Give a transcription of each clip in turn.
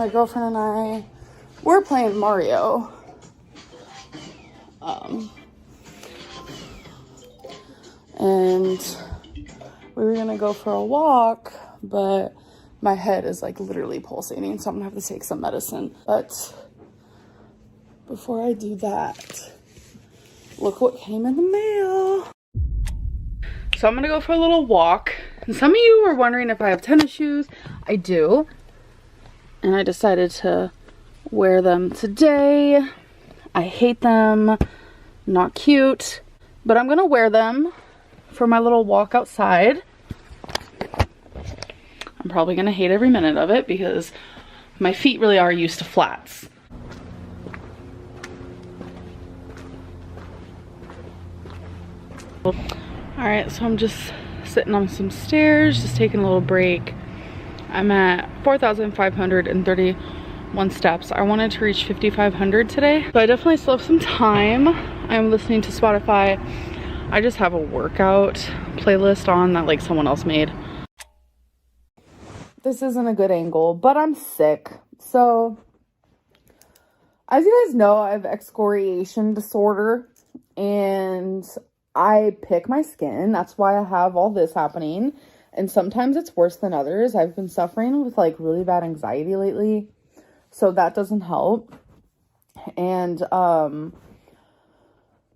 My girlfriend and I were playing Mario. And we were gonna go for a walk, but my head is like literally pulsating, so I'm gonna have to take some medicine. But before I do that, look what came in the mail. So I'm gonna go for a little walk. And some of you were wondering if I have tennis shoes. I do. And I decided to wear them today. I hate them, not cute, but I'm gonna wear them for my little walk outside. I'm probably gonna hate every minute of it because my feet really are used to flats. All right, so I'm just sitting on some stairs, just taking a little break. I'm at 4,531 steps. I wanted to reach 5,500 today, so I definitely still have some time. I'm listening to Spotify. I just have a workout playlist on that like someone else made. This isn't a good angle, but I'm sick. So, as you guys know, I have excoriation disorder, and I pick my skin. That's why I have all this happening. And sometimes it's worse than others. I've been suffering with like really bad anxiety lately, so that doesn't help. And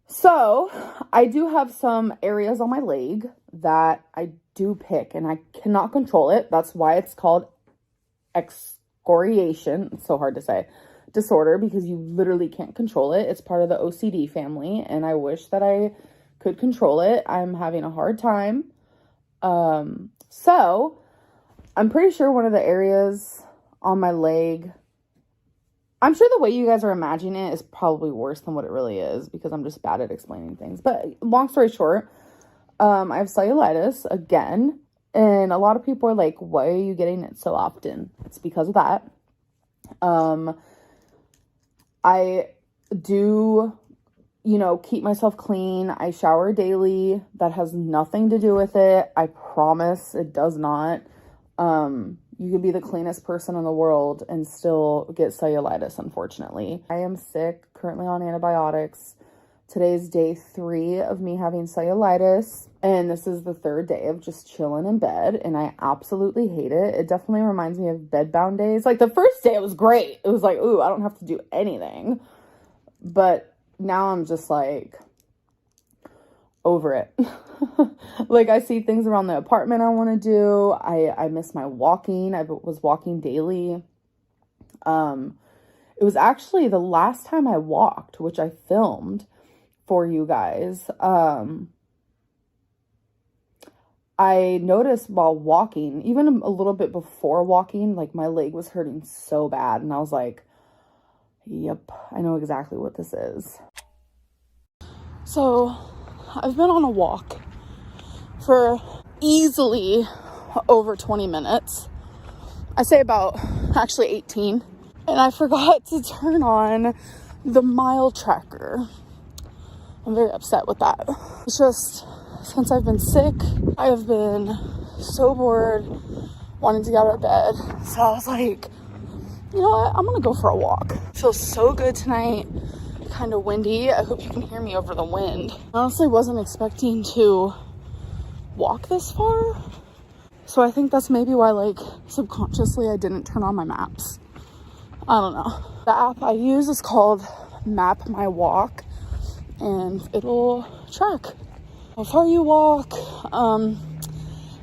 so I do have some areas on my leg that I do pick, and I cannot control it. That's why it's called excoriation. It's so hard to say. Disorder, because you literally can't control it. It's part of the OCD family, and I wish that I could control it. I'm having a hard time. So I'm pretty sure one of the areas on my leg, I'm sure the way you guys are imagining it is probably worse than what it really is, because I'm just bad at explaining things. But long story short, I have cellulitis again, and a lot of people are like, why are you getting it so often? It's because of that. I do, keep myself clean. I shower daily. That has nothing to do with it. I promise it does not. You could be the cleanest person in the world and still get cellulitis, unfortunately. I am sick, currently on antibiotics. Today's day 3 of me having cellulitis, and this is the 3rd day of just chilling in bed, and I absolutely hate it. It definitely reminds me of bedbound days. Like, the first day, it was great. It was like, ooh, I don't have to do anything. But now I'm just like over it. Like, I see things around the apartment I want to do. I miss my walking. I was walking daily. It was actually the last time I walked, which I filmed for you guys. I noticed while walking, even a little bit before walking, like my leg was hurting so bad, and I was like, yep, I know exactly what this is. So I've been on a walk for easily over 20 minutes. I say about actually 18. And I forgot to turn on the mile tracker. I'm very upset with that. It's just, since I've been sick, I have been so bored, wanting to get out of bed. So I was like, you know what? I'm gonna go for a walk. It feels so good tonight. Kind of windy. I hope you can hear me over the wind. I honestly wasn't expecting to walk this far. So I think that's maybe why, like, subconsciously I didn't turn on my maps. I don't know. The app I use is called Map My Walk, and it'll track how far you walk.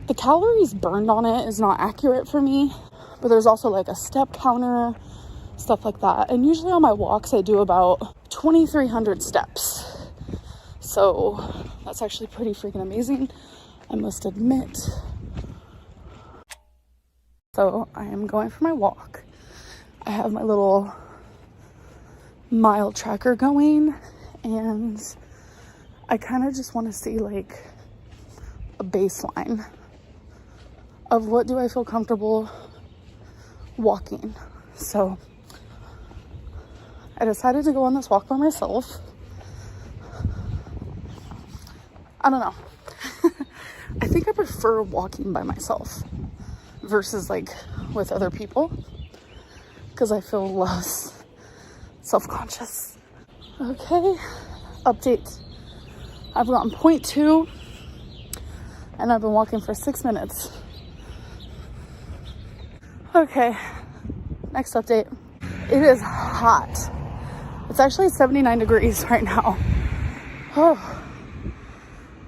The calories burned on it is not accurate for me, but there's also like a step counter, stuff like that. And usually on my walks, I do about 2,300 steps. So that's actually pretty freaking amazing, I must admit. So I am going for my walk. I have my little mile tracker going, and I kind of just want to see like a baseline of what do I feel comfortable walking. So I decided to go on this walk by myself. I don't know. I think I prefer walking by myself versus like with other people, because I feel less self-conscious. Okay, update. I've gotten 0.2 and I've been walking for 6 minutes. Okay, next update. It is hot. It's actually 79 degrees right now. Oh,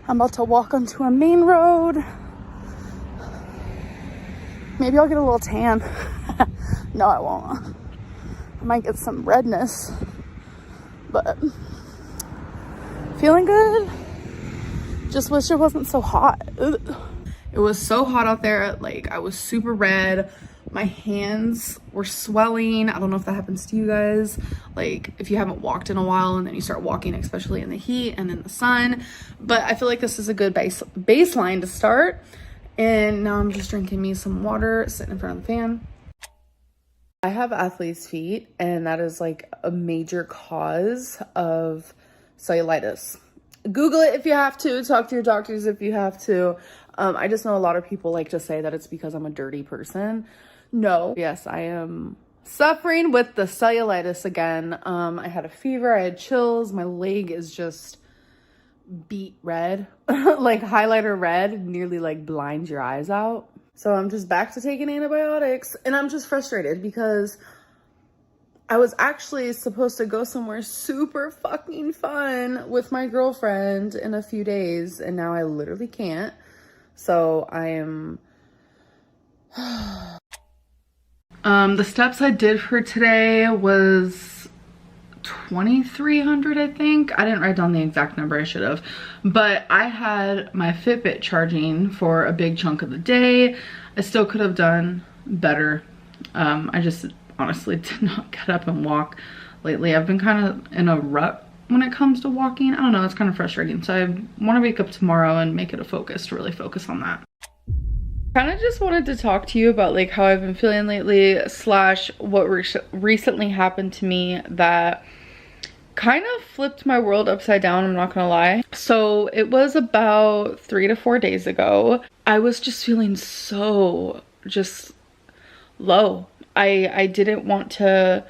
I'm about to walk onto a main road. Maybe I'll get a little tan. No, I won't. I might get some redness, but feeling good. Just wish it wasn't so hot. Ugh. It was so hot out there. Like, I was super red. My hands were swelling. I don't know if that happens to you guys. Like, if you haven't walked in a while and then you start walking, especially in the heat and in the sun. But I feel like this is a good baseline to start. And now I'm just drinking me some water, sitting in front of the fan. I have athlete's feet, and that is like a major cause of cellulitis. Google it if you have to. Talk to your doctors if you have to. I just know a lot of people like to say that it's because I'm a dirty person. No. Yes, I am suffering with the cellulitis again. I had a fever. I had chills. My leg is just beet red, like highlighter red, nearly like blinds your eyes out. So I'm just back to taking antibiotics, and I'm just frustrated because I was actually supposed to go somewhere super fucking fun with my girlfriend in a few days, and now I literally can't. So I am... the steps I did for today was 2,300, I think. I didn't write down the exact number, I should have. But I had my Fitbit charging for a big chunk of the day. I still could have done better. I just honestly did not get up and walk lately. I've been kind of in a rut when it comes to walking. I don't know, it's kind of frustrating. So I want to wake up tomorrow and make it a focus, to really focus on that. Kind of just wanted to talk to you about like how I've been feeling lately, slash what recently happened to me that kind of flipped my world upside down, I'm not gonna lie. So it was about 3 to 4 days ago. I was just feeling so just low. I didn't want to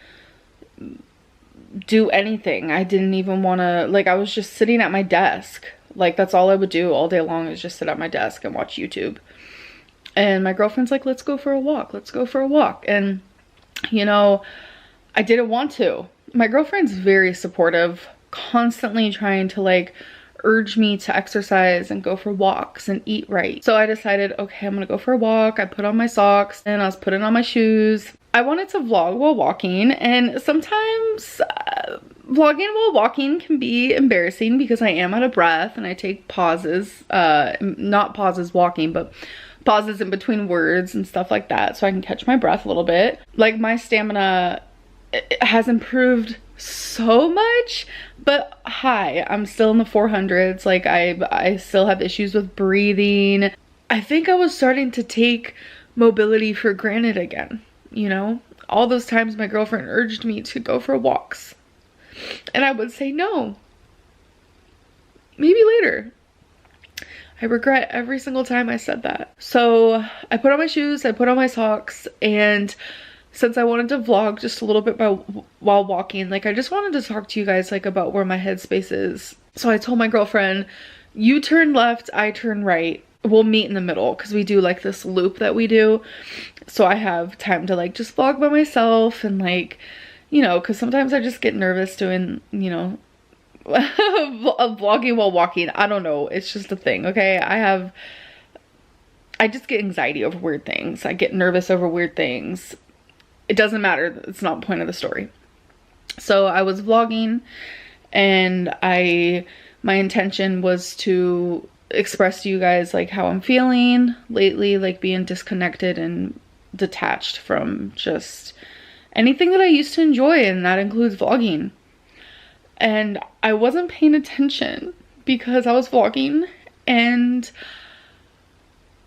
do anything. I didn't even want to, like, I was just sitting at my desk. Like, that's all I would do all day long, is just sit at my desk and watch YouTube. And my girlfriend's like, let's go for a walk. Let's go for a walk. And, you know, I didn't want to. My girlfriend's very supportive, constantly trying to like urge me to exercise and go for walks and eat right. So I decided, okay, I'm gonna go for a walk. I put on my socks and I was putting on my shoes. I wanted to vlog while walking, and sometimes vlogging while walking can be embarrassing because I am out of breath and I take pauses, not pauses walking, but pauses in between words and stuff like that, so I can catch my breath a little bit. Like, my stamina has improved so much, but hi, I'm still in the 400s. Like, I still have issues with breathing. I think I was starting to take mobility for granted again, you know? All those times my girlfriend urged me to go for walks, and I would say no. Maybe later. I regret every single time I said that. So I put on my shoes, I put on my socks, and since I wanted to vlog just a little bit while walking, like, I just wanted to talk to you guys like about where my headspace is. So I told my girlfriend, you turn left, I turn right. We'll meet in the middle, because we do like this loop that we do. So I have time to like just vlog by myself, and like, you know, because sometimes I just get nervous doing, you know, vlogging while walking. I don't know, it's just a thing. Okay, I just get anxiety over weird things. I get nervous over weird things. It doesn't matter, it's not the point of the story. So I was vlogging, and my intention was to express to you guys like how I'm feeling lately, like being disconnected and detached from just anything that I used to enjoy, and that includes vlogging. And I wasn't paying attention because I was vlogging, and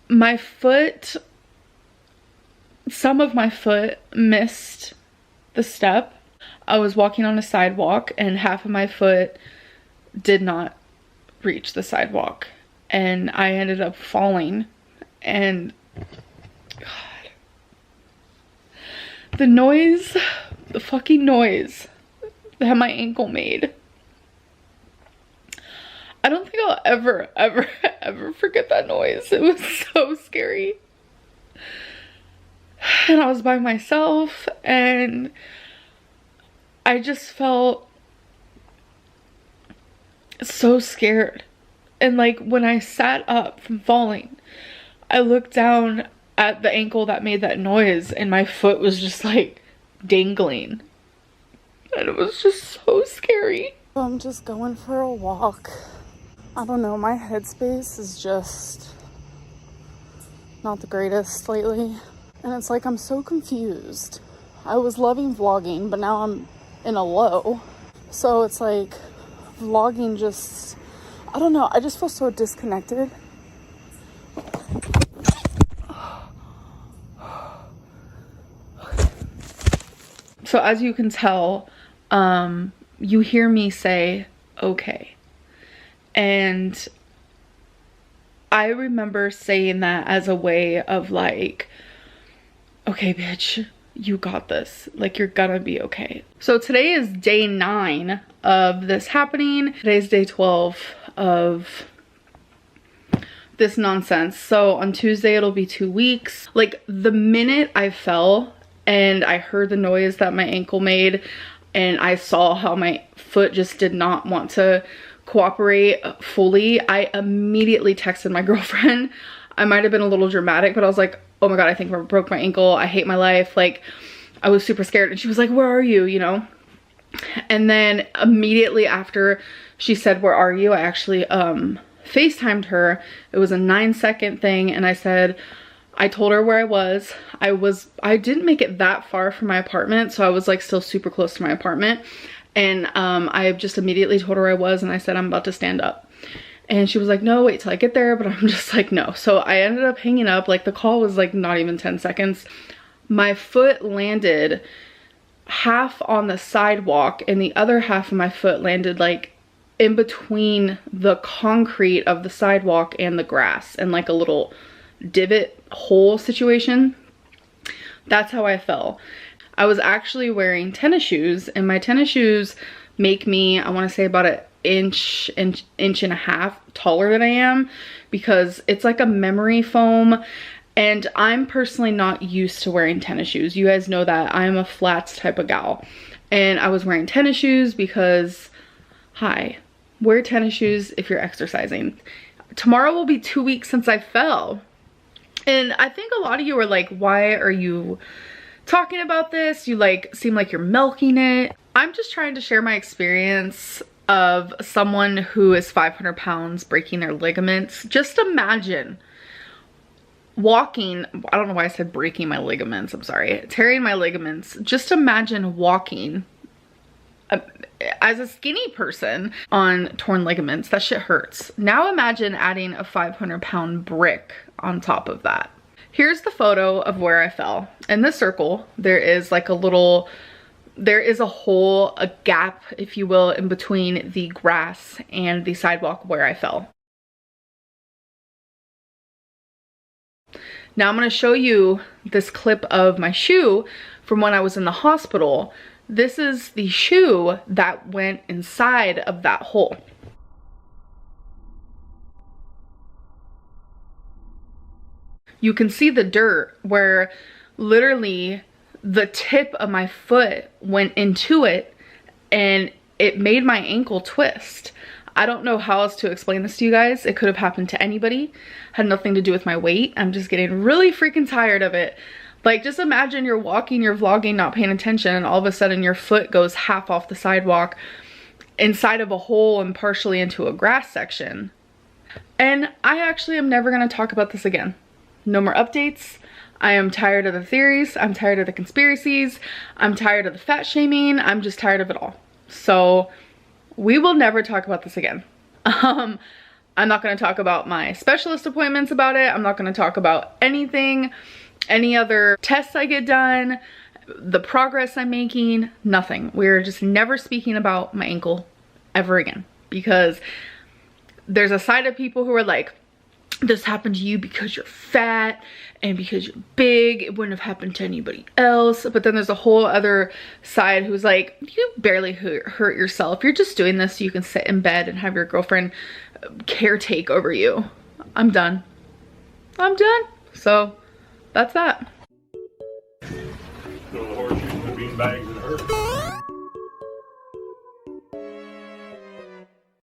my foot, some of my foot missed the step. I was walking on a sidewalk, and half of my foot did not reach the sidewalk, and I ended up falling. And God, The noise, the fucking noise that my ankle made. I don't think I'll ever forget that noise. It was so scary. And I was by myself and I just felt so scared. And like when I sat up from falling, I looked down at the ankle that made that noise and my foot was just like dangling. And it was just so scary. I'm just going for a walk. I don't know, my headspace is just not the greatest lately. And it's like I'm so confused. I was loving vlogging, but now I'm in a low. So it's like vlogging just, I don't know, I just feel so disconnected. So as you can tell, you hear me say, okay. And I remember saying that as a way of like, okay, bitch, you got this. Like, you're gonna be okay. So today is day 9 of this happening. Today's day 12 of this nonsense. So on Tuesday, it'll be 2 weeks. Like, the minute I fell and I heard the noise that my ankle made and I saw how my foot just did not want to cooperate fully, I immediately texted my girlfriend. I might have been a little dramatic, but I was like, oh my God, I think I broke my ankle. I hate my life. Like, I was super scared. And she was like, where are you? You know? And then immediately after she said, where are you? I actually FaceTimed her. It was a 9-second thing. And I said, I told her where I was. I didn't make it that far from my apartment. So I was like still super close to my apartment. And I just immediately told her where I was. And I said, I'm about to stand up. And she was like, no, wait till I get there. But I'm just like, no. So I ended up hanging up. Like, the call was like not even 10 seconds. My foot landed half on the sidewalk and the other half of my foot landed like in between the concrete of the sidewalk and the grass, and like a little divot hole situation. That's how I fell. I was actually wearing tennis shoes, and my tennis shoes make me, I want to say, about an inch and a half taller than I am, because it's like a memory foam. And I'm personally not used to wearing tennis shoes. You guys know that I'm a flats type of gal. And I was wearing tennis shoes because, hi, wear tennis shoes if you're exercising. Tomorrow will be 2 weeks since I fell. And I think a lot of you are like, why are you talking about this? You like seem like you're milking it. I'm just trying to share my experience of someone who is 500 pounds breaking their ligaments. Just imagine walking, I don't know why I said breaking my ligaments, I'm sorry, tearing my ligaments. Just imagine walking as a skinny person on torn ligaments. That shit hurts. Now imagine adding a 500-pound brick on top of that. Here's the photo of where I fell. In this circle, there is like a little, there is a hole, a gap, if you will, in between the grass and the sidewalk where I fell. Now I'm going to show you this clip of my shoe from when I was in the hospital. This is the shoe that went inside of that hole. You can see the dirt where literally the tip of my foot went into it and it made my ankle twist. I don't know how else to explain this to you guys. It could have happened to anybody. Had nothing to do with my weight. I'm just getting really freaking tired of it. Like, just imagine you're walking, you're vlogging, not paying attention, and all of a sudden your foot goes half off the sidewalk inside of a hole and partially into a grass section. And I actually am never going to talk about this again. No more updates. I am tired of the theories. I'm tired of the conspiracies. I'm tired of the fat shaming. I'm just tired of it all. So we will never talk about this again. I'm not going to talk about my specialist appointments about it. I'm not going to talk about anything, any other tests I get done, the progress I'm making, nothing. We're just never speaking about my ankle ever again, because there's a side of people who are like, this happened to you because you're fat and because you're big. It wouldn't have happened to anybody else. But then there's a whole other side who's like, you barely hurt yourself. You're just doing this so you can sit in bed and have your girlfriend caretake over you. I'm done. I'm done. So that's that. Little horseshoes and bean bags and her.